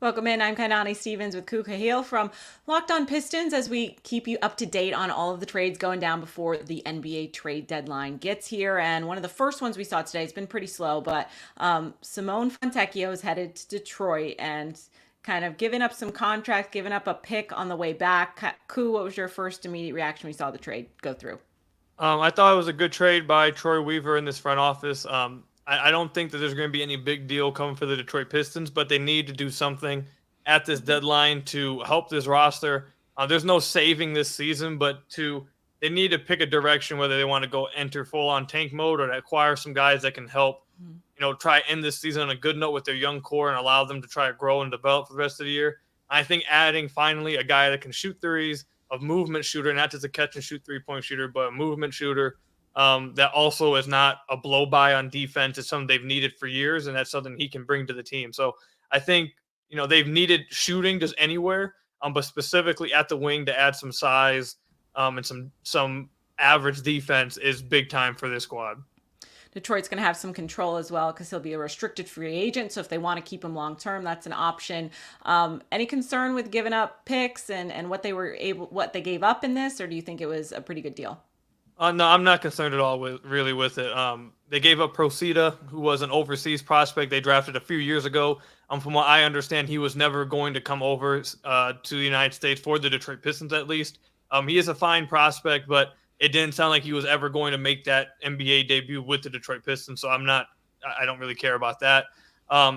Welcome in. I'm Kainani Steves with Khahil from Locked On Pistons as we keep you up to date on all of the trades going down before the NBA trade deadline gets here. And one of the first ones we saw today, it's been pretty slow, but Simone Fontecchio is headed to Detroit and kind of giving up some contracts, giving up a pick on the way back. Ku, what was your first immediate reaction when you saw the trade go through? I thought it was a good trade by Troy Weaver in this front office. I don't think that there's going to be any big deal coming for the Detroit Pistons, but they need to do something at this deadline to help this roster. There's no saving this season, but they need to pick a direction whether they want to go enter full-on tank mode or to acquire some guys that can help, try end this season on a good note with their young core and allow them to try to grow and develop for the rest of the year. I think adding finally a guy that can shoot threes, a movement shooter, not just a catch and shoot 3-point shooter, but a movement shooter that also is not a blow by on defense. It's something they've needed for years, and that's something he can bring to the team. So I think, they've needed shooting just anywhere, but specifically at the wing to add some size and some average defense is big time for this squad. Detroit's going to have some control as well because he'll be a restricted free agent. So if they want to keep him long term, that's an option. Any concern with giving up picks and what they gave up in this, or do you think it was a pretty good deal? No, I'm not concerned at all with it. They gave up Procida, who was an overseas prospect they drafted a few years ago. From what I understand, he was never going to come over to the United States for the Detroit Pistons, at least. He is a fine prospect, but it didn't sound like he was ever going to make that NBA debut with the Detroit Pistons. So I don't really care about that.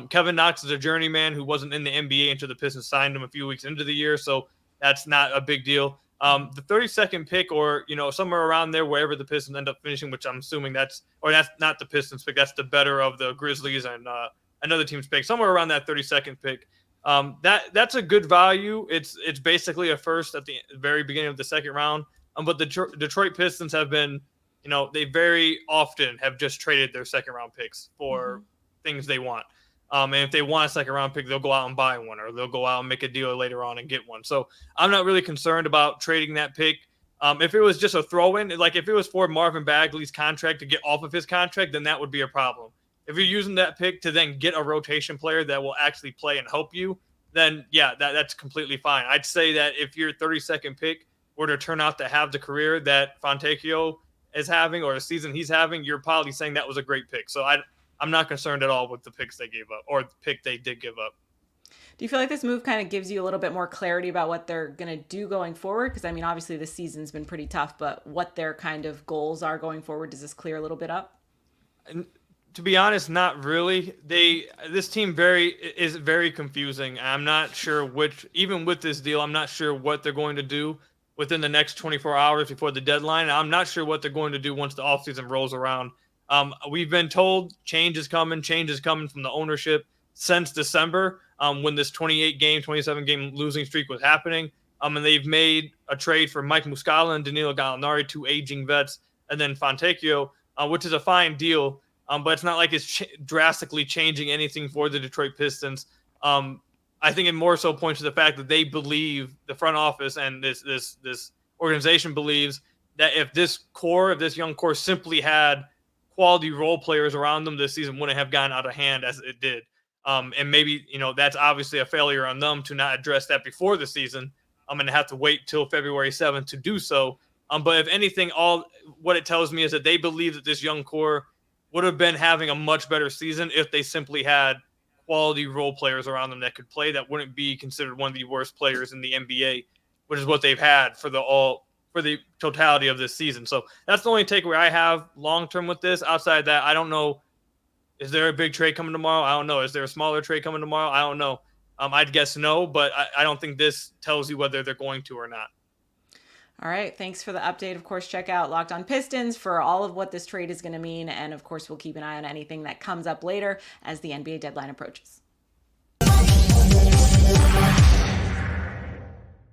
Kevin Knox is a journeyman who wasn't in the NBA until the Pistons signed him a few weeks into the year. So that's not a big deal. The 32nd pick or, somewhere around there, wherever the Pistons end up finishing, which I'm assuming that's not the Pistons pick. That's the better of the Grizzlies and another team's pick, somewhere around that 32nd pick. That's a good value. It's basically a first at the very beginning of the second round. But the Detroit Pistons have been, they very often have just traded their second round picks for things they want. And if they want a second round pick, they'll go out and buy one, or they'll go out and make a deal later on and get one. So I'm not really concerned about trading that pick. If it was just a throw-in, like if it was for Marvin Bagley's contract to get off of his contract, then that would be a problem. If you're using that pick to then get a rotation player that will actually play and help you, then yeah, that's completely fine. I'd say that if your 32nd pick were to turn out to have the career that Fontecchio is having or the season he's having, you're probably saying that was a great pick. So I'm not concerned at all with the picks they gave up or the pick they did give up. Do you feel like this move kind of gives you a little bit more clarity about what they're going to do going forward? Because, obviously this season's been pretty tough, but what their kind of goals are going forward, does this clear a little bit up? And to be honest, not really. This team is very confusing. I'm not sure even with this deal, I'm not sure what they're going to do within the next 24 hours before the deadline. I'm not sure what they're going to do once the offseason rolls around. We've been told change is coming from the ownership since December when this 27-game losing streak was happening. And they've made a trade for Mike Muscala and Danilo Gallinari, two aging vets, and then Fontecchio, which is a fine deal. But it's not like it's drastically changing anything for the Detroit Pistons. I think it more so points to the fact that they believe, the front office and this organization believes, that if this young core simply had quality role players around them, this season wouldn't have gotten out of hand as it did. And maybe, that's obviously a failure on them to not address that before the season. I'm going to have to wait till February 7th to do so. But if anything, what it tells me is that they believe that this young core would have been having a much better season if they simply had quality role players around them that could play, that wouldn't be considered one of the worst players in the NBA, which is what they've had for the totality of this season. So that's the only takeaway I have long-term with this. Outside that, I don't know. Is there a big trade coming tomorrow? I don't know. Is there a smaller trade coming tomorrow? I don't know. I'd guess no, but I don't think this tells you whether they're going to or not. All right. Thanks for the update. Of course, check out Locked On Pistons for all of what this trade is going to mean. And of course, we'll keep an eye on anything that comes up later as the NBA deadline approaches.